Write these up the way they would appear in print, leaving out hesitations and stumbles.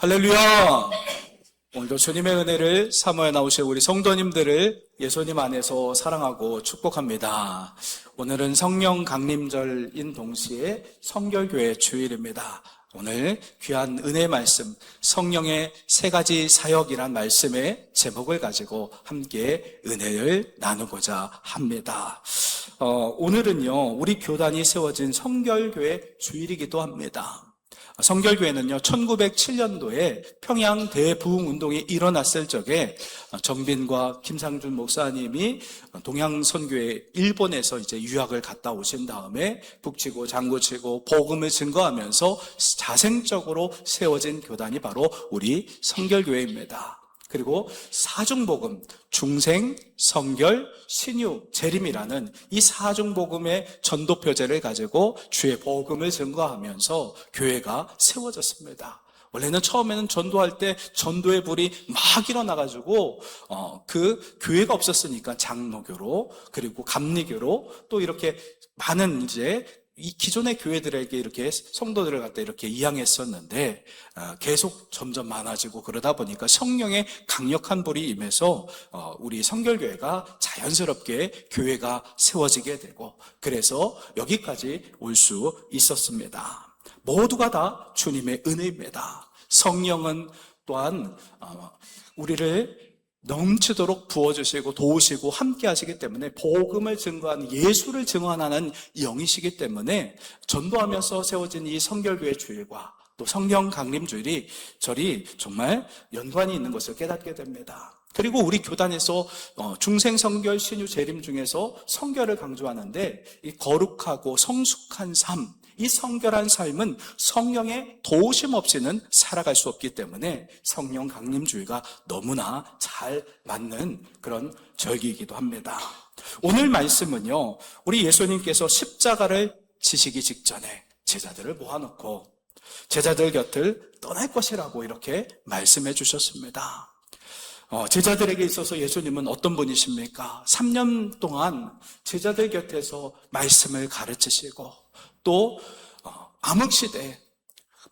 할렐루야! 오늘도 주님의 은혜를 사모해 나오실 우리 성도님들을 예수님 안에서 사랑하고 축복합니다. 오늘은 성령 강림절인 동시에 성결교회 주일입니다. 오늘 귀한 은혜의 말씀, 성령의 세 가지 사역이란 말씀의 제목을 가지고 함께 은혜를 나누고자 합니다. 오늘은요, 우리 교단이 세워진 성결교회 주일이기도 합니다. 성결교회는요, 1907년도에 평양 대부흥운동이 일어났을 적에 정빈과 김상준 목사님이 동양선교회 일본에서 이제 유학을 갔다 오신 다음에 북치고 장구치고 복음을 증거하면서 자생적으로 세워진 교단이 바로 우리 성결교회입니다. 그리고 사중복음, 중생, 성결, 신유, 재림이라는 이 사중복음의 전도표제를 가지고 주의 복음을 증거하면서 교회가 세워졌습니다. 원래는 처음에는 전도할 때 전도의 불이 막 일어나가지고 그 교회가 없었으니까 장로교로 그리고 감리교로 또 이렇게 많은 이제 이 기존의 교회들에게 이렇게 성도들을 갖다 이렇게 이양했었는데 계속 점점 많아지고 그러다 보니까 성령의 강력한 불이 임해서 우리 성결교회가 자연스럽게 교회가 세워지게 되고 그래서 여기까지 올 수 있었습니다. 모두가 다 주님의 은혜입니다. 성령은 또한 우리를 넘치도록 부어주시고 도우시고 함께 하시기 때문에 복음을 증거하는 예수를 증언하는 영이시기 때문에 전도하면서 세워진 이 성결교회 주일과 또 성령 강림 주일이 절이 정말 연관이 있는 것을 깨닫게 됩니다. 그리고 우리 교단에서 중생, 성결, 신유, 재림 중에서 성결을 강조하는데 이 거룩하고 성숙한 삶, 이 성결한 삶은 성령의 도우심 없이는 살아갈 수 없기 때문에 성령 강림주의가 너무나 잘 맞는 그런 절기이기도 합니다. 오늘 말씀은요, 우리 예수님께서 십자가를 지시기 직전에 제자들을 모아놓고 제자들 곁을 떠날 것이라고 이렇게 말씀해 주셨습니다. 제자들에게 있어서 예수님은 어떤 분이십니까? 3년 동안 제자들 곁에서 말씀을 가르치시고 또 암흑시대,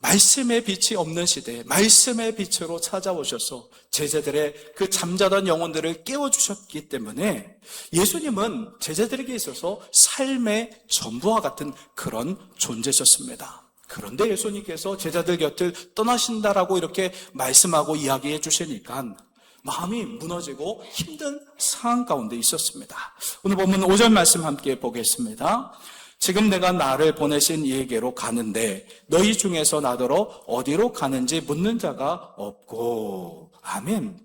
말씀의 빛이 없는 시대에 말씀의 빛으로 찾아오셔서 제자들의 그 잠자던 영혼들을 깨워주셨기 때문에 예수님은 제자들에게 있어서 삶의 전부와 같은 그런 존재셨습니다. 그런데 예수님께서 제자들 곁을 떠나신다라고 이렇게 말씀하고 이야기해 주시니까 마음이 무너지고 힘든 상황 가운데 있었습니다. 오늘 보면 5절 말씀 함께 보겠습니다. 지금 내가 나를 보내신 이에게로 가는데 너희 중에서 나더러 어디로 가는지 묻는 자가 없고. 아멘.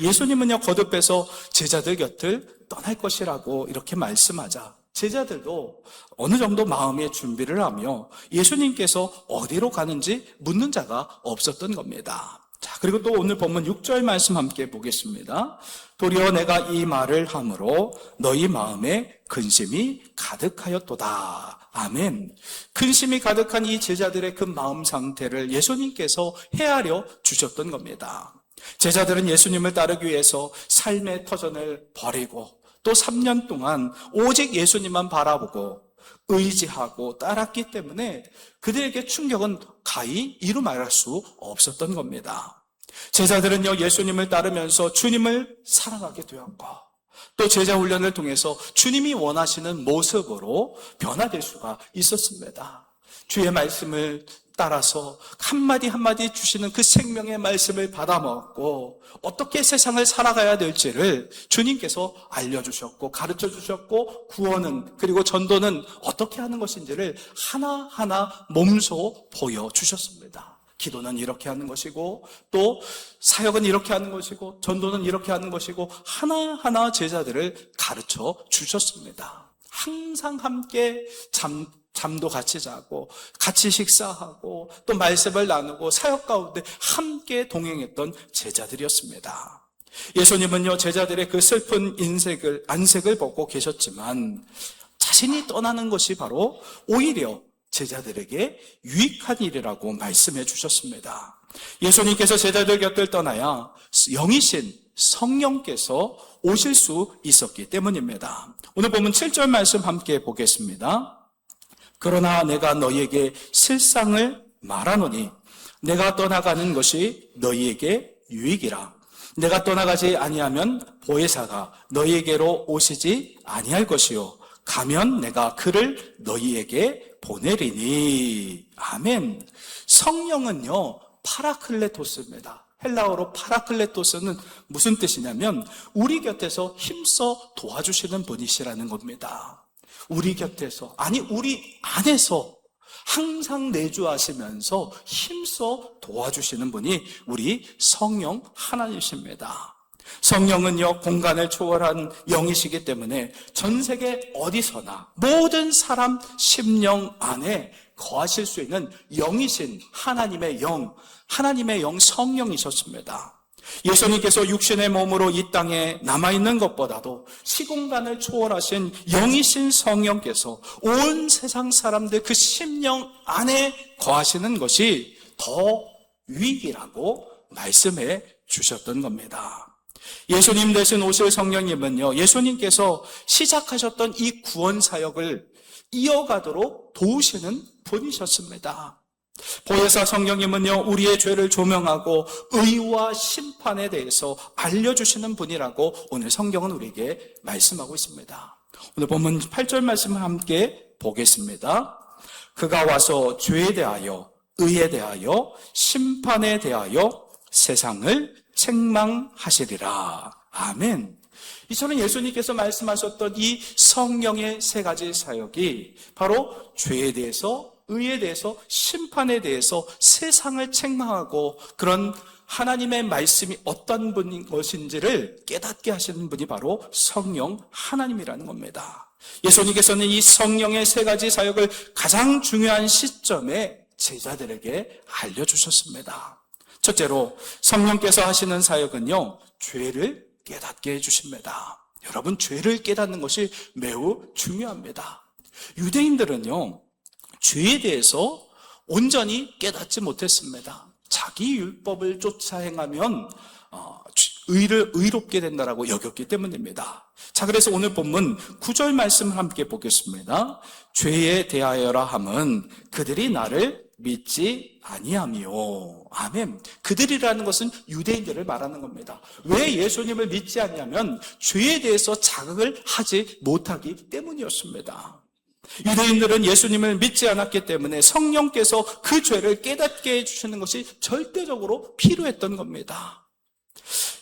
예수님은요, 거듭해서 제자들 곁을 떠날 것이라고 이렇게 말씀하자 제자들도 어느 정도 마음의 준비를 하며 예수님께서 어디로 가는지 묻는 자가 없었던 겁니다. 자, 그리고 또 오늘 본문 6절 말씀 함께 보겠습니다. 도리어 내가 이 말을 함으로 너희 마음에 근심이 가득하였도다. 아멘. 근심이 가득한 이 제자들의 그 마음 상태를 예수님께서 헤아려 주셨던 겁니다. 제자들은 예수님을 따르기 위해서 삶의 터전을 버리고 또 3년 동안 오직 예수님만 바라보고 의지하고 따랐기 때문에 그들에게 충격은 가히 이루 말할 수 없었던 겁니다. 제자들은요, 예수님을 따르면서 주님을 사랑하게 되었고 또 제자 훈련을 통해서 주님이 원하시는 모습으로 변화될 수가 있었습니다. 주의 말씀을 따라서 한마디 한마디 주시는 그 생명의 말씀을 받아먹고 어떻게 세상을 살아가야 될지를 주님께서 알려주셨고 가르쳐주셨고 구원은 그리고 전도는 어떻게 하는 것인지를 하나하나 몸소 보여주셨습니다. 기도는 이렇게 하는 것이고 또 사역은 이렇게 하는 것이고 전도는 이렇게 하는 것이고 하나하나 제자들을 가르쳐 주셨습니다. 항상 함께 잠도 같이 자고 같이 식사하고 또 말씀을 나누고 사역 가운데 함께 동행했던 제자들이었습니다. 예수님은요, 제자들의 그 슬픈 안색을 벗고 계셨지만 자신이 떠나는 것이 바로 오히려 제자들에게 유익한 일이라고 말씀해 주셨습니다. 예수님께서 제자들 곁을 떠나야 영이신 성령께서 오실 수 있었기 때문입니다. 오늘 보면 7절 말씀 함께 보겠습니다. 그러나 내가 너희에게 실상을 말하노니 내가 떠나가는 것이 너희에게 유익이라. 내가 떠나가지 아니하면 보혜사가 너희에게로 오시지 아니할 것이요 가면 내가 그를 너희에게 보내리니. 아멘. 성령은요, 파라클레토스입니다. 헬라어로 파라클레토스는 무슨 뜻이냐면 우리 곁에서 힘써 도와주시는 분이시라는 겁니다. 우리 곁에서, 아니 우리 안에서 항상 내주하시면서 힘써 도와주시는 분이 우리 성령 하나님이십니다. 성령은요, 공간을 초월한 영이시기 때문에 전 세계 어디서나 모든 사람 심령 안에 거하실 수 있는 영이신 하나님의 영 성령이셨습니다. 예수님께서 육신의 몸으로 이 땅에 남아있는 것보다도 시공간을 초월하신 영이신 성령께서 온 세상 사람들 그 심령 안에 거하시는 것이 더 유익이라고 말씀해 주셨던 겁니다. 예수님 대신 오실 성령님은요, 예수님께서 시작하셨던 이 구원 사역을 이어가도록 도우시는 분이셨습니다. 보혜사 성령님은요, 우리의 죄를 조명하고 의와 심판에 대해서 알려주시는 분이라고 오늘 성경은 우리에게 말씀하고 있습니다. 오늘 본문 8절 말씀을 함께 보겠습니다. 그가 와서 죄에 대하여, 의에 대하여, 심판에 대하여 세상을 책망하시리라. 아멘. 이처럼 예수님께서 말씀하셨던 이 성령의 세 가지 사역이 바로 죄에 대해서, 의에 대해서, 심판에 대해서 세상을 책망하고 그런 하나님의 말씀이 어떤 분인 것인지를 깨닫게 하시는 분이 바로 성령 하나님이라는 겁니다. 예수님께서는 이 성령의 세 가지 사역을 가장 중요한 시점에 제자들에게 알려주셨습니다. 첫째로 성령께서 하시는 사역은요, 죄를 깨닫게 해주십니다. 여러분, 죄를 깨닫는 것이 매우 중요합니다. 유대인들은요, 죄에 대해서 온전히 깨닫지 못했습니다. 자기 율법을 쫓아 행하면 의롭게 된다라고 여겼기 때문입니다. 자, 그래서 오늘 본문 9절 말씀을 함께 보겠습니다. 죄에 대하여라 함은 그들이 나를 믿지 아니하며. 아멘. 그들이라는 것은 유대인들을 말하는 겁니다. 왜 예수님을 믿지 않냐면 죄에 대해서 자각을 하지 못하기 때문이었습니다. 유대인들은 예수님을 믿지 않았기 때문에 성령께서 그 죄를 깨닫게 해주시는 것이 절대적으로 필요했던 겁니다.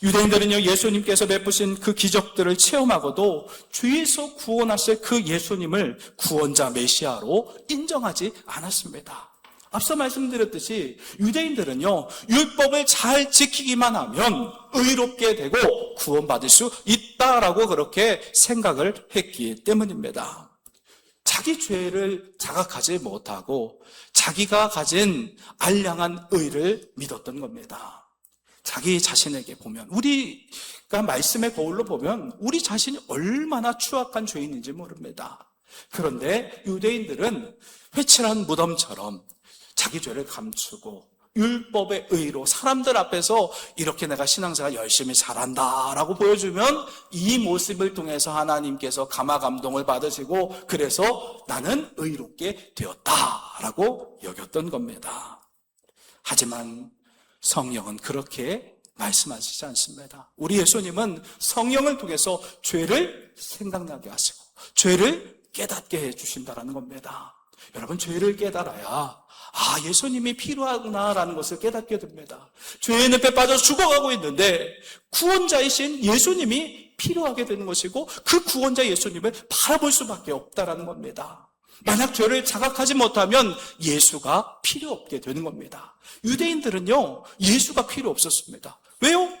유대인들은요, 예수님께서 베푸신 그 기적들을 체험하고도 죄에서 구원하실 그 예수님을 구원자 메시아로 인정하지 않았습니다. 앞서 말씀드렸듯이 유대인들은요, 율법을 잘 지키기만 하면 의롭게 되고 구원받을 수 있다라고 그렇게 생각을 했기 때문입니다. 자기 죄를 자각하지 못하고 자기가 가진 알량한 의를 믿었던 겁니다. 자기 자신에게 보면, 우리가 말씀의 거울로 보면 우리 자신이 얼마나 추악한 죄인인지 모릅니다. 그런데 유대인들은 회칠한 무덤처럼 자기 죄를 감추고 율법의 의로 사람들 앞에서 이렇게 내가 신앙생활 열심히 잘한다라고 보여주면 이 모습을 통해서 하나님께서 감화감동을 받으시고 그래서 나는 의롭게 되었다라고 여겼던 겁니다. 하지만 성령은 그렇게 말씀하시지 않습니다. 우리 예수님은 성령을 통해서 죄를 생각나게 하시고 죄를 깨닫게 해주신다는 겁니다. 여러분, 죄를 깨달아야 예수님이 필요하구나라는 것을 깨닫게 됩니다. 죄의 늪에 빠져서 죽어가고 있는데 구원자이신 예수님이 필요하게 되는 것이고 그 구원자 예수님을 바라볼 수밖에 없다라는 겁니다. 만약 죄를 자각하지 못하면 예수가 필요 없게 되는 겁니다. 유대인들은요, 예수가 필요 없었습니다. 왜요?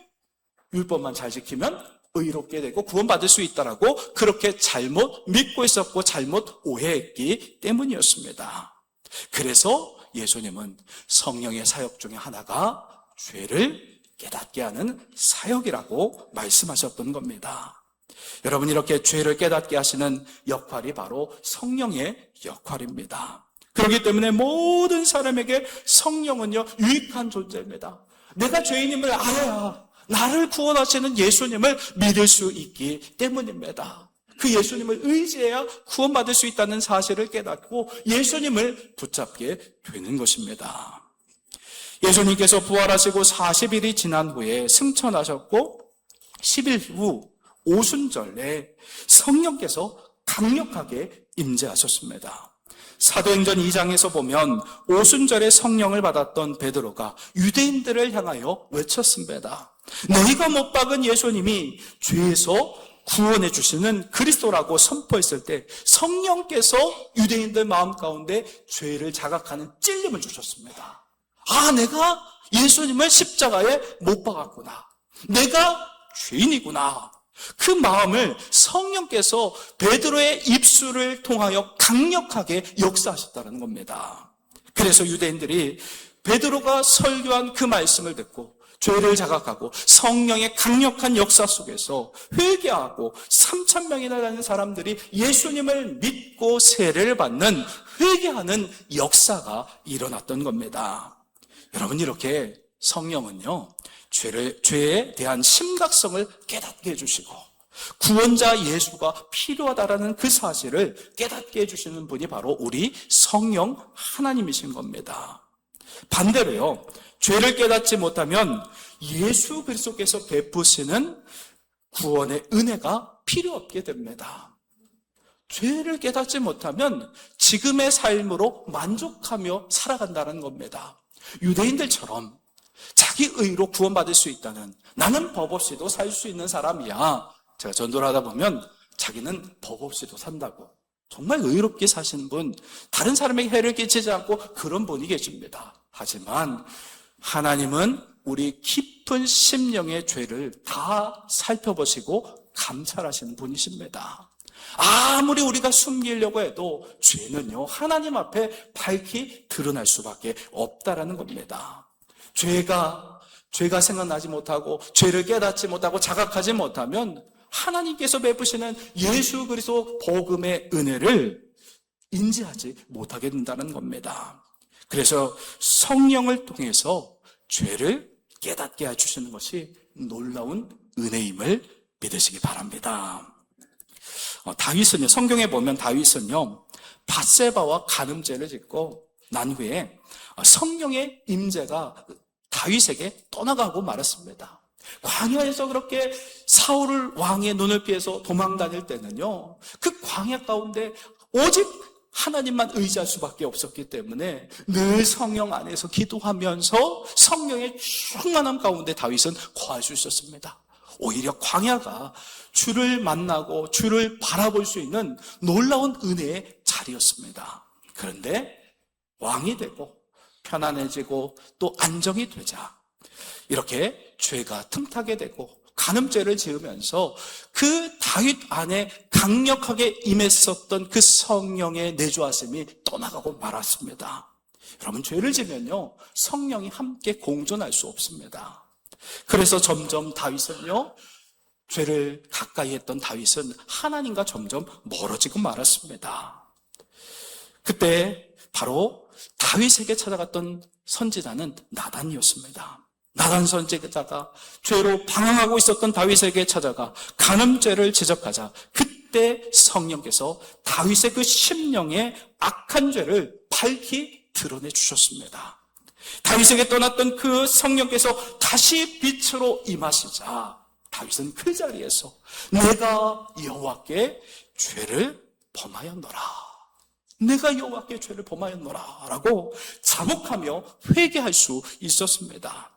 율법만 잘 지키면 의롭게 되고 구원받을 수 있다라고 그렇게 잘못 믿고 있었고 잘못 오해했기 때문이었습니다. 그래서 예수님은 성령의 사역 중에 하나가 죄를 깨닫게 하는 사역이라고 말씀하셨던 겁니다. 여러분, 이렇게 죄를 깨닫게 하시는 역할이 바로 성령의 역할입니다. 그렇기 때문에 모든 사람에게 성령은요, 유익한 존재입니다. 내가 죄인임을 알아야 나를 구원하시는 예수님을 믿을 수 있기 때문입니다. 그 예수님을 의지해야 구원받을 수 있다는 사실을 깨닫고 예수님을 붙잡게 되는 것입니다. 예수님께서 부활하시고 40일이 지난 후에 승천하셨고 10일 후 오순절에 성령께서 강력하게 임재하셨습니다. 사도행전 2장에서 보면 오순절에 성령을 받았던 베드로가 유대인들을 향하여 외쳤습니다. 너희가 못 박은 예수님이 죄에서 구원해 주시는 그리스도라고 선포했을 때 성령께서 유대인들 마음 가운데 죄를 자각하는 찔림을 주셨습니다. 아, 내가 예수님을 십자가에 못 박았구나. 내가 죄인이구나. 그 마음을 성령께서 베드로의 입술을 통하여 강력하게 역사하셨다는 겁니다. 그래서 유대인들이 베드로가 설교한 그 말씀을 듣고 죄를 자각하고 성령의 강력한 역사 속에서 회개하고 3,000명이나 되는 사람들이 예수님을 믿고 세례를 받는 회개하는 역사가 일어났던 겁니다. 여러분, 이렇게 성령은요, 죄에 대한 심각성을 깨닫게 해주시고 구원자 예수가 필요하다라는 그 사실을 깨닫게 해주시는 분이 바로 우리 성령 하나님이신 겁니다. 반대로요, 죄를 깨닫지 못하면 예수 그리스도께서 베푸시는 구원의 은혜가 필요 없게 됩니다. 죄를 깨닫지 못하면 지금의 삶으로 만족하며 살아간다는 겁니다. 유대인들처럼 자기 의로 구원받을 수 있다는, 나는 법 없이도 살 수 있는 사람이야. 제가 전도를 하다 보면 자기는 법 없이도 산다고 정말 의롭게 사시는 분, 다른 사람에게 해를 끼치지 않고 그런 분이 계십니다. 하지만 하나님은 우리 깊은 심령의 죄를 다 살펴보시고 감찰하시는 분이십니다. 아무리 우리가 숨기려고 해도 죄는요, 하나님 앞에 밝히 드러날 수밖에 없다라는 겁니다. 죄가 생각나지 못하고 죄를 깨닫지 못하고 자각하지 못하면 하나님께서 베푸시는 예수 그리스도 복음의 은혜를 인지하지 못하게 된다는 겁니다. 그래서 성령을 통해서 죄를 깨닫게 해주시는 것이 놀라운 은혜임을 믿으시기 바랍니다. 다윗은요, 성경에 보면 다윗은요, 밧세바와 간음죄를 짓고 난 후에 성령의 임재가 다윗에게 떠나가고 말았습니다. 광야에서 그렇게 사울 왕의 눈을 피해서 도망 다닐 때는요, 그 광야 가운데 오직 하나님만 의지할 수밖에 없었기 때문에 늘 성령 안에서 기도하면서 성령의 충만함 가운데 다윗은 거할 수 있었습니다. 오히려 광야가 주를 만나고 주를 바라볼 수 있는 놀라운 은혜의 자리였습니다. 그런데 왕이 되고 편안해지고 또 안정이 되자 이렇게 죄가 틈타게 되고 간음죄를 지으면서 그 다윗 안에 강력하게 임했었던 그 성령의 내주하심이 떠나가고 말았습니다. 여러분, 죄를 지면요, 성령이 함께 공존할 수 없습니다. 그래서 점점 다윗은요, 죄를 가까이 했던 다윗은 하나님과 점점 멀어지고 말았습니다. 그때 바로 다윗에게 찾아갔던 선지자는 나단이었습니다. 나단 선지자가 죄로 방황하고 있었던 다윗에게 찾아가 간음죄를 지적하자 그때 성령께서 다윗의 그 심령의 악한 죄를 밝히 드러내 주셨습니다. 다윗에게 떠났던 그 성령께서 다시 빛으로 임하시자 다윗은 그 자리에서 내가 여호와께 죄를 범하였노라, 내가 여호와께 죄를 범하였노라 라고 자복하며 회개할 수 있었습니다.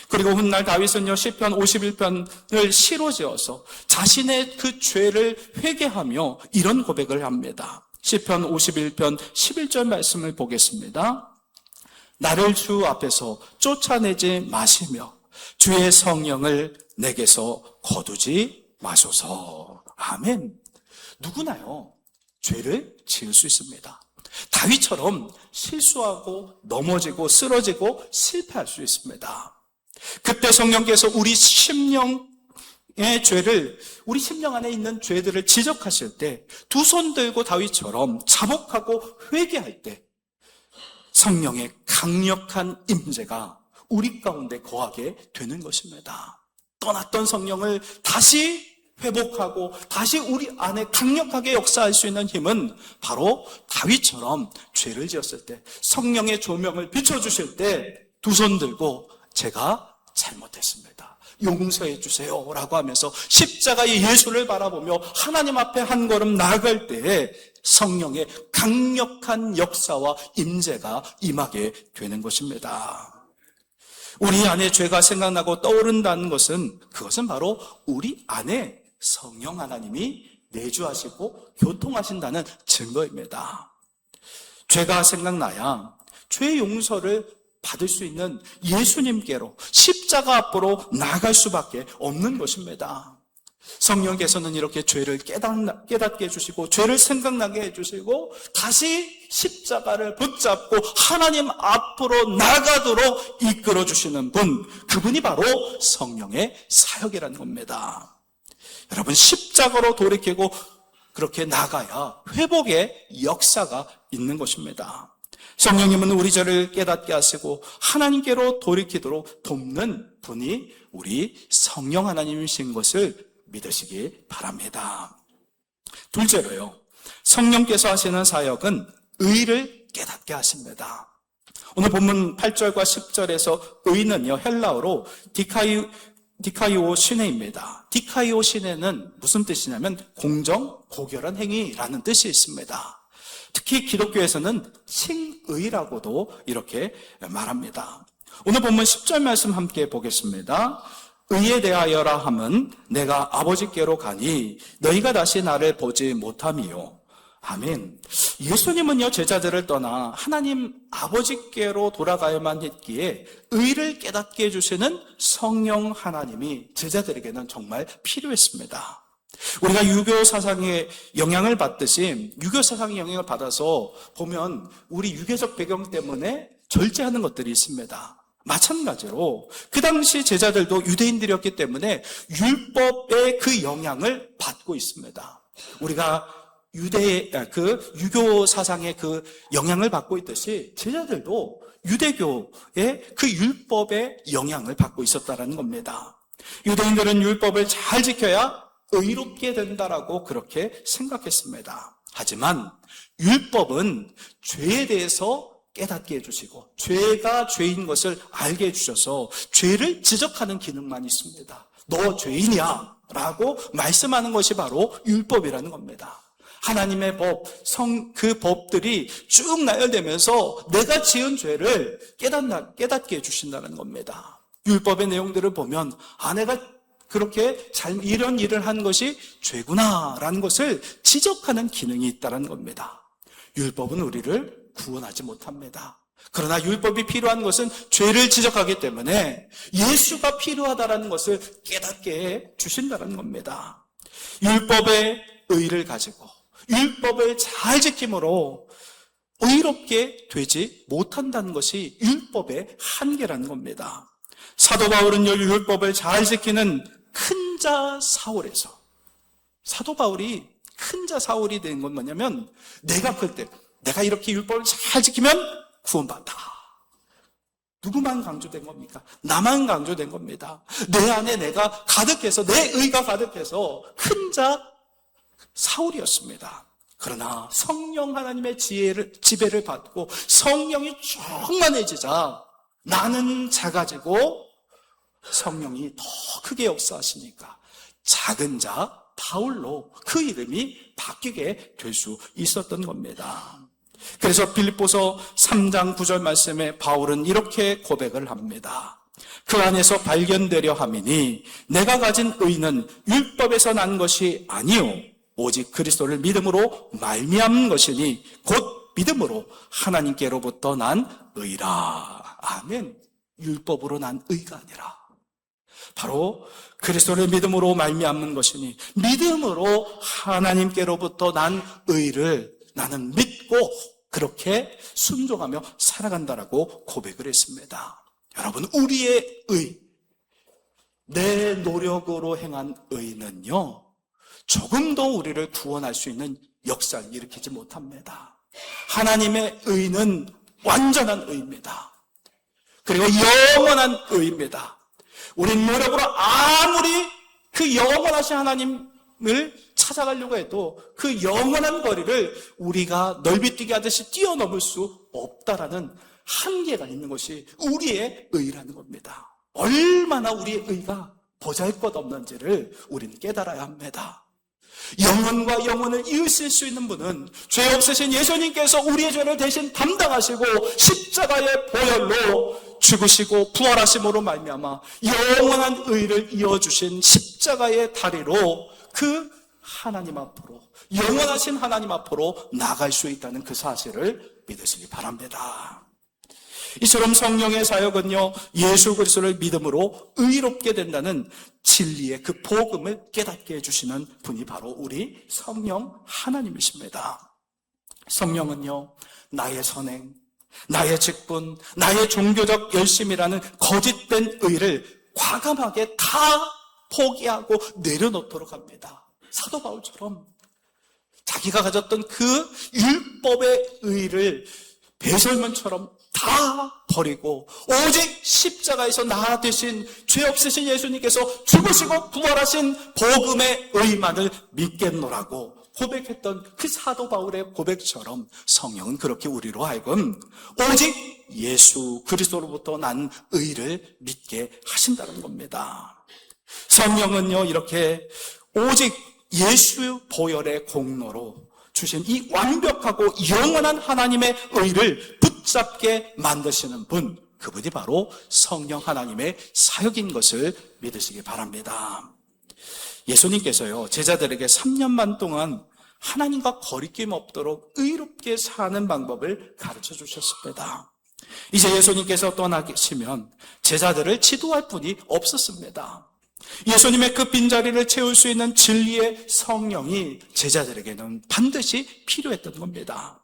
그리고 훗날 다윗은요, 시편 51편을 시로 지어서 자신의 그 죄를 회개하며 이런 고백을 합니다. 시편 51편 11절 말씀을 보겠습니다. 나를 주 앞에서 쫓아내지 마시며 주의 성령을 내게서 거두지 마소서. 아멘. 누구나요, 죄를 지을 수 있습니다. 다윗처럼 실수하고 넘어지고 쓰러지고 실패할 수 있습니다. 그때 성령께서 우리 심령의 죄를, 우리 심령 안에 있는 죄들을 지적하실 때 두 손 들고 다윗처럼 자복하고 회개할 때 성령의 강력한 임재가 우리 가운데 거하게 되는 것입니다. 떠났던 성령을 다시 회복하고 다시 우리 안에 강력하게 역사할 수 있는 힘은 바로 다윗처럼 죄를 지었을 때 성령의 조명을 비춰주실 때 두 손 들고 제가 잘못했습니다, 용서해 주세요 라고 하면서 십자가의 예수를 바라보며 하나님 앞에 한 걸음 나아갈 때에 성령의 강력한 역사와 임재가 임하게 되는 것입니다. 우리 안에 죄가 생각나고 떠오른다는 것은, 그것은 바로 우리 안에 성령 하나님이 내주하시고 교통하신다는 증거입니다. 죄가 생각나야 죄 용서를 받을 수 있는 예수님께로, 십자가 앞으로 나아갈 수밖에 없는 것입니다. 성령께서는 이렇게 죄를 깨닫게 해주시고 죄를 생각나게 해주시고 다시 십자가를 붙잡고 하나님 앞으로 나가도록 이끌어주시는 분, 그분이 바로 성령의 사역이라는 겁니다. 여러분, 십자가로 돌이키고 그렇게 나가야 회복의 역사가 있는 것입니다. 성령님은 우리 죄를 깨닫게 하시고 하나님께로 돌이키도록 돕는 분이 우리 성령 하나님이신 것을 믿으시기 바랍니다. 둘째로요, 성령께서 하시는 사역은 의를 깨닫게 하십니다. 오늘 본문 8절과 10절에서 의는요, 헬라어로 디카이오 시네입니다. 디카이오 시네는 무슨 뜻이냐면 공정, 고결한 행위라는 뜻이 있습니다. 특히 기독교에서는 칭의라고도 이렇게 말합니다. 오늘 본문 10절 말씀 함께 보겠습니다. 의에 대하여라 함은 내가 아버지께로 가니 너희가 다시 나를 보지 못함이요. 아멘. 예수님은요, 제자들을 떠나 하나님 아버지께로 돌아가야만 했기에 의를 깨닫게 해주시는 성령 하나님이 제자들에게는 정말 필요했습니다. 우리가 유교 사상의 영향을 받듯이 유교 사상의 영향을 받아서 보면 우리 유교적 배경 때문에 절제하는 것들이 있습니다. 마찬가지로 그 당시 제자들도 유대인들이었기 때문에 율법의 그 영향을 받고 있습니다. 우리가 유교 사상의 그 영향을 받고 있듯이 제자들도 유대교의 그 율법의 영향을 받고 있었다는 겁니다. 유대인들은 율법을 잘 지켜야 의롭게 된다라고 그렇게 생각했습니다. 하지만 율법은 죄에 대해서 깨닫게 해주시고 죄가 죄인 것을 알게 해주셔서 죄를 지적하는 기능만 있습니다. 너 죄인이야 라고 말씀하는 것이 바로 율법이라는 겁니다. 하나님의 법, 그 법들이 쭉 나열되면서 내가 지은 죄를 깨닫게 해주신다는 겁니다. 율법의 내용들을 보면 내가 그렇게 이런 일을 한 것이 죄구나라는 것을 지적하는 기능이 있다는 겁니다. 율법은 우리를 구원하지 못합니다. 그러나 율법이 필요한 것은 죄를 지적하기 때문에 예수가 필요하다는 것을 깨닫게 해 주신다는 겁니다. 율법의 의를 가지고 율법을 잘 지킴으로 의롭게 되지 못한다는 것이 율법의 한계라는 겁니다. 사도 바울은 율법을 잘 지키는 큰 자 사울에서, 사도 바울이 큰 자 사울이 된 건 뭐냐면 내가 이렇게 율법을 잘 지키면 구원받다. 누구만 강조된 겁니까? 나만 강조된 겁니다. 내 안에 내가 가득해서, 내 의가 가득해서 큰 자 사울이었습니다. 그러나 성령 하나님의 지배를 받고 성령이 충만해지자 나는 작아지고 성령이 더 크게 역사하시니까 작은 자 바울로 그 이름이 바뀌게 될 수 있었던 겁니다. 그래서 빌립보서 3장 9절 말씀에 바울은 이렇게 고백을 합니다. 그 안에서 발견되려 함이니 내가 가진 의는 율법에서 난 것이 아니요 오직 그리스도를 믿음으로 말미암은 것이니 곧 믿음으로 하나님께로부터 난 의라. 아멘. 율법으로 난 의가 아니라 바로 그리스도를 믿음으로 말미암는 것이니 믿음으로 하나님께로부터 난 의를 나는 믿고 그렇게 순종하며 살아간다라고 고백을 했습니다. 여러분, 우리의 의, 내 노력으로 행한 의는요 조금도 우리를 구원할 수 있는 역사를 일으키지 못합니다. 하나님의 의는 완전한 의입니다. 그리고 영원한 의입니다. 우린 노력으로 아무리 그 영원하신 하나님을 찾아가려고 해도 그 영원한 거리를 우리가 넓이 뛰게 하듯이 뛰어넘을 수 없다라는 한계가 있는 것이 우리의 의라는 겁니다. 얼마나 우리의 의가 보잘것없는지를 우리는 깨달아야 합니다. 영혼과 영혼을 이으실 수 있는 분은 죄 없으신 예수님께서 우리의 죄를 대신 담당하시고 십자가의 보혈로 죽으시고 부활하심으로 말미암아 영원한 의를 이어주신 십자가의 다리로 그 하나님 앞으로, 영원하신 하나님 앞으로 나갈 수 있다는 그 사실을 믿으시기 바랍니다. 이처럼 성령의 사역은요, 예수 그리스도를 믿음으로 의롭게 된다는 진리의 그 복음을 깨닫게 해주시는 분이 바로 우리 성령 하나님이십니다. 성령은요, 나의 선행, 나의 직분, 나의 종교적 열심이라는 거짓된 의를 과감하게 다 포기하고 내려놓도록 합니다. 사도 바울처럼 자기가 가졌던 그 율법의 의를 배설문처럼 다 버리고 오직 십자가에서 나 대신 죄 없으신 예수님께서 죽으시고 부활하신 복음의 의만을 믿겠노라고 고백했던 그 사도 바울의 고백처럼 성령은 그렇게 우리로 하여금 오직 예수 그리스도로부터 난 의를 믿게 하신다는 겁니다. 성령은요, 이렇게 오직 예수 보혈의 공로로 주신 이 완벽하고 영원한 하나님의 의를 붙잡게 만드시는 분, 그분이 바로 성령 하나님의 사역인 것을 믿으시기 바랍니다. 예수님께서요, 제자들에게 3년만 동안 하나님과 거리낌 없도록 의롭게 사는 방법을 가르쳐 주셨습니다. 이제 예수님께서 떠나시면 제자들을 지도할 분이 없었습니다. 예수님의 그 빈자리를 채울 수 있는 진리의 성령이 제자들에게는 반드시 필요했던 겁니다.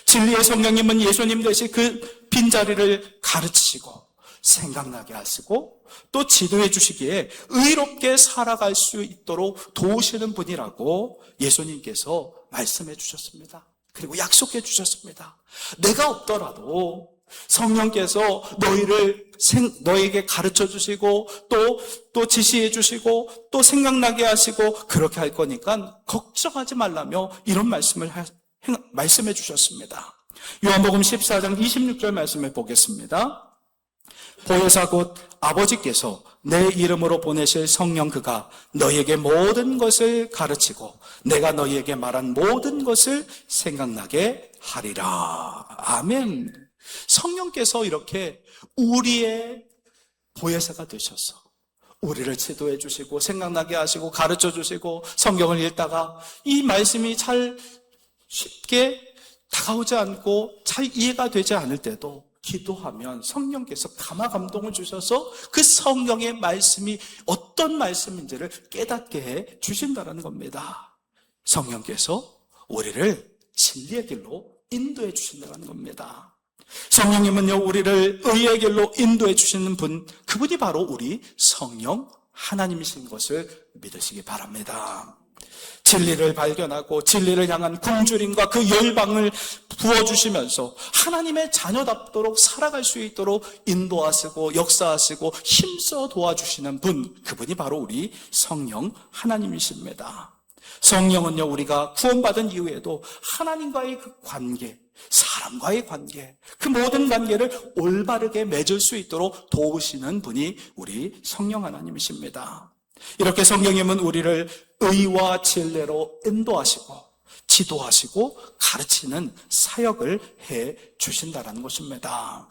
진리의 성령님은 예수님 대신 그 빈자리를 가르치시고 생각나게 하시고 또 지도해 주시기에 의롭게 살아갈 수 있도록 도우시는 분이라고 예수님께서 말씀해 주셨습니다. 그리고 약속해 주셨습니다. 내가 없더라도 성령께서 너에게 가르쳐 주시고 또 지시해 주시고 또 생각나게 하시고 그렇게 할 거니까 걱정하지 말라며 이런 말씀해 주셨습니다. 요한복음 14장 26절 말씀을 보겠습니다. 보혜사 곧 아버지께서 내 이름으로 보내실 성령 그가 너희에게 모든 것을 가르치고 내가 너희에게 말한 모든 것을 생각나게 하리라. 아멘. 성령께서 이렇게 우리의 보혜사가 되셔서 우리를 지도해 주시고 생각나게 하시고 가르쳐 주시고 성경을 읽다가 이 말씀이 잘 쉽게 다가오지 않고 잘 이해가 되지 않을 때도 기도하면 성령께서 감화 감동을 주셔서 그 성경의 말씀이 어떤 말씀인지를 깨닫게 해 주신다는 겁니다. 성령께서 우리를 진리의 길로 인도해 주신다는 겁니다. 성령님은요, 우리를 의의 길로 인도해 주시는 분, 그분이 바로 우리 성령 하나님이신 것을 믿으시기 바랍니다. 진리를 발견하고 진리를 향한 굶주림과 그 열방을 부어주시면서 하나님의 자녀답도록 살아갈 수 있도록 인도하시고 역사하시고 힘써 도와주시는 분, 그분이 바로 우리 성령 하나님이십니다. 성령은요, 우리가 구원받은 이후에도 하나님과의 그 관계, 사람과의 관계, 그 모든 관계를 올바르게 맺을 수 있도록 도우시는 분이 우리 성령 하나님이십니다. 이렇게 성령님은 우리를 의와 진리로 인도하시고 지도하시고 가르치는 사역을 해 주신다는 것입니다.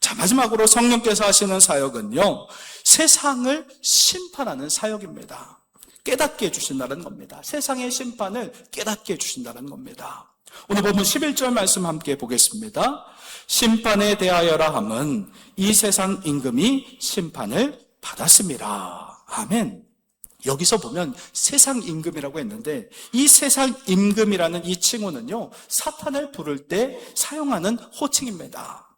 자, 마지막으로 성령께서 하시는 사역은요, 세상을 심판하는 사역입니다. 깨닫게 해주신다는 겁니다. 세상의 심판을 깨닫게 해주신다는 겁니다. 오늘 본문 11절 말씀 함께 보겠습니다. 심판에 대하여라 함은 이 세상 임금이 심판을 받았습니다. 아멘. 여기서 보면 세상 임금이라고 했는데 이 세상 임금이라는 이 칭호는요, 사탄을 부를 때 사용하는 호칭입니다.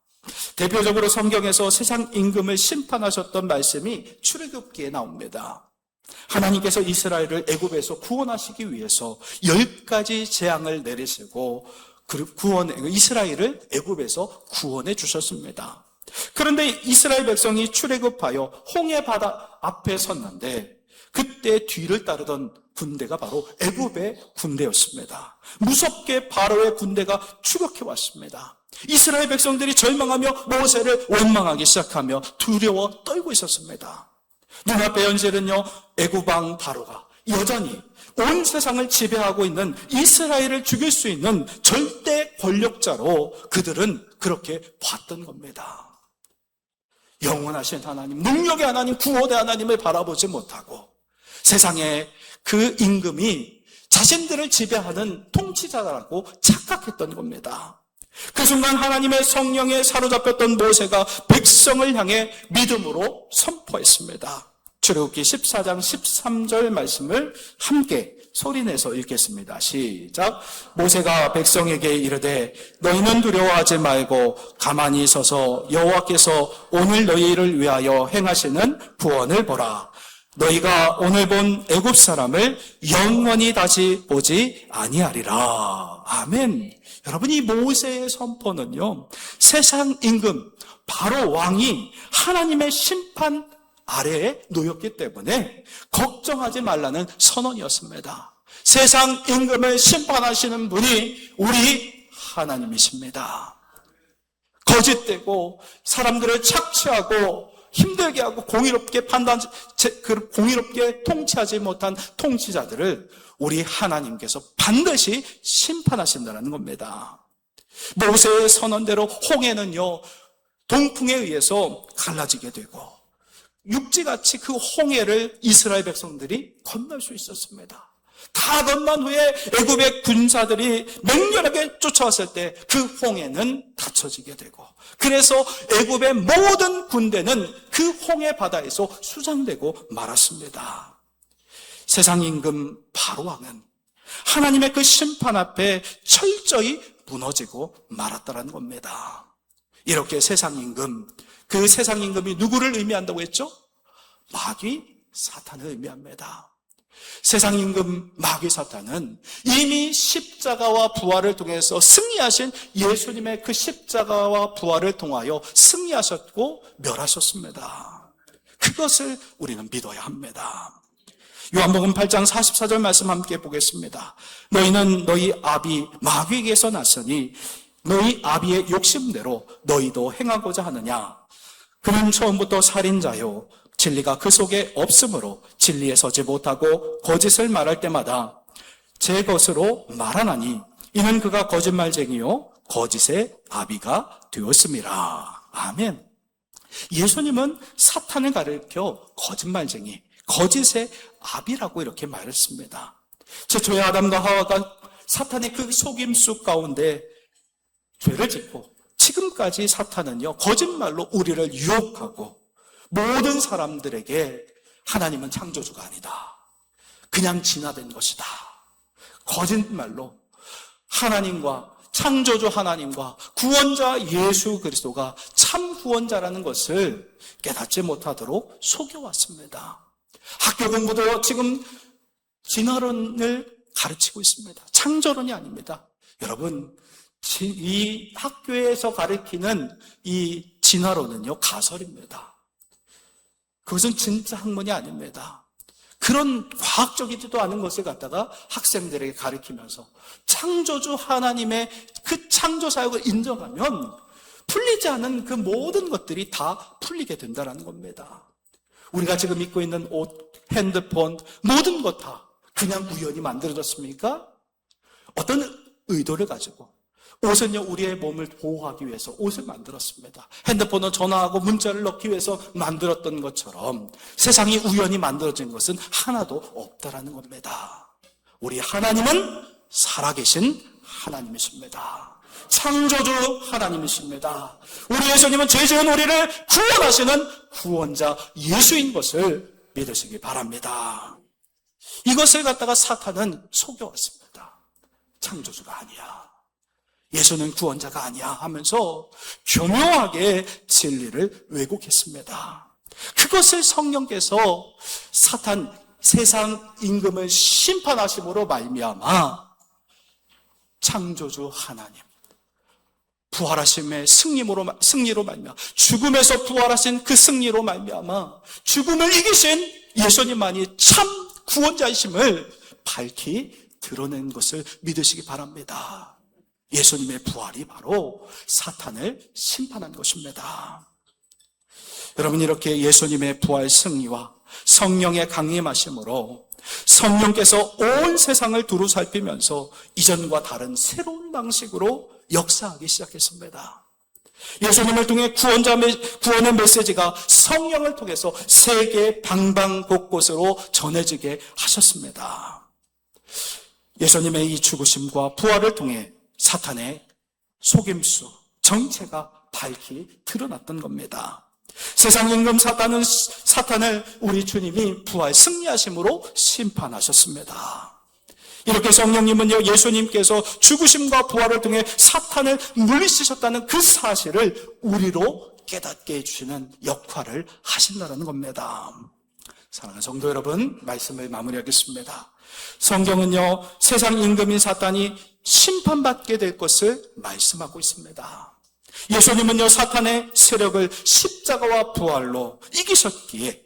대표적으로 성경에서 세상 임금을 심판하셨던 말씀이 출애굽기에 나옵니다. 하나님께서 이스라엘을 애굽에서 구원하시기 위해서 10가지 재앙을 내리시고 이스라엘을 애굽에서 구원해 주셨습니다. 그런데 이스라엘 백성이 출애굽하여 홍해 바다 앞에 섰는데 그때 뒤를 따르던 군대가 바로 애굽의 군대였습니다. 무섭게 바로의 군대가 추격해 왔습니다. 이스라엘 백성들이 절망하며 모세를 원망하기 시작하며 두려워 떨고 있었습니다. 눈앞의 현실은요, 애굽 왕 바로가 여전히 온 세상을 지배하고 있는 이스라엘을 죽일 수 있는 절대 권력자로 그들은 그렇게 봤던 겁니다. 영원하신 하나님, 능력의 하나님, 구원의 하나님을 바라보지 못하고 세상에 그 임금이 자신들을 지배하는 통치자라고 착각했던 겁니다. 그 순간 하나님의 성령에 사로잡혔던 모세가 백성을 향해 믿음으로 선포했습니다. 출애굽기 14장 13절 말씀을 함께 소리내서 읽겠습니다. 시작. 모세가 백성에게 이르되 너희는 두려워하지 말고 가만히 서서 여호와께서 오늘 너희를 위하여 행하시는 구원을 보라. 너희가 오늘 본 애굽 사람을 영원히 다시 보지 아니하리라. 아멘. 여러분, 이 모세의 선포는요, 세상 임금 바로 왕이 하나님의 심판 아래에 놓였기 때문에 걱정하지 말라는 선언이었습니다. 세상 임금을 심판하시는 분이 우리 하나님이십니다. 거짓되고 사람들을 착취하고 힘들게 하고 공의롭게 공의롭게 통치하지 못한 통치자들을 우리 하나님께서 반드시 심판하신다는 겁니다. 모세의 선언대로 홍해는요, 동풍에 의해서 갈라지게 되고 육지같이 그 홍해를 이스라엘 백성들이 건널 수 있었습니다. 다 건넌 후에 애굽의 군사들이 맹렬하게 쫓아왔을 때 그 홍해는 닫혀지게 되고, 그래서 애굽의 모든 군대는 그 홍해 바다에서 수장되고 말았습니다. 세상 임금 바로 왕은 하나님의 그 심판 앞에 철저히 무너지고 말았다는 겁니다. 이렇게 세상 임금, 그 세상 임금이 누구를 의미한다고 했죠? 마귀 사탄을 의미합니다. 세상 임금 마귀 사탄은 이미 십자가와 부활을 통해서 승리하신 예수님의 그 십자가와 부활을 통하여 승리하셨고 멸하셨습니다. 그것을 우리는 믿어야 합니다. 요한복음 8장 44절 말씀 함께 보겠습니다. 너희는 너희 아비 마귀에게서 났으니 너희 아비의 욕심대로 너희도 행하고자 하느냐. 그는 처음부터 살인자요 진리가 그 속에 없으므로 진리에 서지 못하고 거짓을 말할 때마다 제 것으로 말하나니 이는 그가 거짓말쟁이요 거짓의 아비가 되었음이라. 아멘. 예수님은 사탄을 가리켜 거짓말쟁이, 거짓의 아비라고 이렇게 말했습니다. 최초의 아담과 하와가 사탄의 그 속임수 가운데 죄를 짓고 지금까지 사탄은요, 거짓말로 우리를 유혹하고 모든 사람들에게 하나님은 창조주가 아니다, 그냥 진화된 것이다, 거짓말로 하나님과 창조주 하나님과 구원자 예수 그리스도가 참 구원자라는 것을 깨닫지 못하도록 속여왔습니다. 학교 공부도 지금 진화론을 가르치고 있습니다. 창조론이 아닙니다. 여러분, 이 학교에서 가르치는 이 진화론은요, 가설입니다. 그것은 진짜 학문이 아닙니다. 그런 과학적이지도 않은 것을 갖다가 학생들에게 가르치면서 창조주 하나님의 그 창조 사역을 인정하면 풀리지 않은 그 모든 것들이 다 풀리게 된다는 겁니다. 우리가 지금 입고 있는 옷, 핸드폰, 모든 것 다 그냥 우연히 만들어졌습니까? 어떤 의도를 가지고. 옷은요, 우리의 몸을 보호하기 위해서 옷을 만들었습니다. 핸드폰은 전화하고 문자를 넣기 위해서 만들었던 것처럼 세상이 우연히 만들어진 것은 하나도 없다라는 겁니다. 우리 하나님은 살아계신 하나님이십니다. 창조주 하나님이십니다. 우리 예수님은 죄 지은 우리를 구원하시는 구원자 예수인 것을 믿으시기 바랍니다. 이것을 갖다가 사탄은 속여왔습니다. 창조주가 아니야, 예수는 구원자가 아니야 하면서 교묘하게 진리를 왜곡했습니다. 그것을 성령께서 사탄 세상 임금을 심판하심으로 말미암아 창조주 하나님, 부활하심의 승리로 말미암아 죽음에서 부활하신 그 승리로 말미암아 죽음을 이기신 예수님만이 참 구원자이심을 밝히 드러낸 것을 믿으시기 바랍니다. 예수님의 부활이 바로 사탄을 심판한 것입니다. 여러분, 이렇게 예수님의 부활 승리와 성령의 강림하심으로 성령께서 온 세상을 두루 살피면서 이전과 다른 새로운 방식으로 역사하기 시작했습니다. 예수님을 통해 구원의 메시지가 성령을 통해서 세계 방방곳곳으로 전해지게 하셨습니다. 예수님의 이 죽으심과 부활을 통해 사탄의 속임수, 정체가 밝히 드러났던 겁니다. 세상 임금 사탄을 우리 주님이 부활 승리하심으로 심판하셨습니다. 이렇게 성령님은요, 예수님께서 죽으심과 부활을 통해 사탄을 물리치셨다는 그 사실을 우리로 깨닫게 해주시는 역할을 하신다는 겁니다. 사랑하는 성도 여러분, 말씀을 마무리하겠습니다. 성경은요, 세상 임금인 사탄이 심판받게 될 것을 말씀하고 있습니다. 예수님은요, 사탄의 세력을 십자가와 부활로 이기셨기에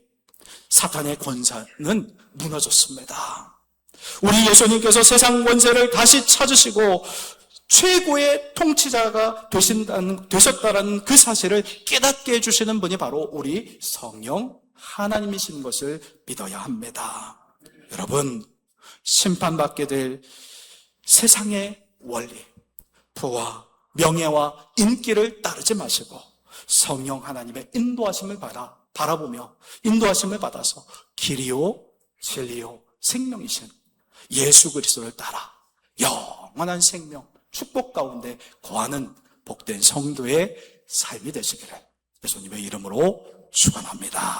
사탄의 권세는 무너졌습니다. 우리 예수님께서 세상 권세를 다시 찾으시고 최고의 통치자가 되셨다는 그 사실을 깨닫게 해주시는 분이 바로 우리 성령 하나님이신 것을 믿어야 합니다. 여러분, 심판받게 될 세상의 원리, 부와 명예와 인기를 따르지 마시고 성령 하나님의 인도하심을 바라보며 인도하심을 받아서 길이요 진리요 생명이신 예수 그리스도를 따라 영원한 생명, 축복 가운데 거하는 복된 성도의 삶이 되시기를 예수님의 이름으로 축원합니다.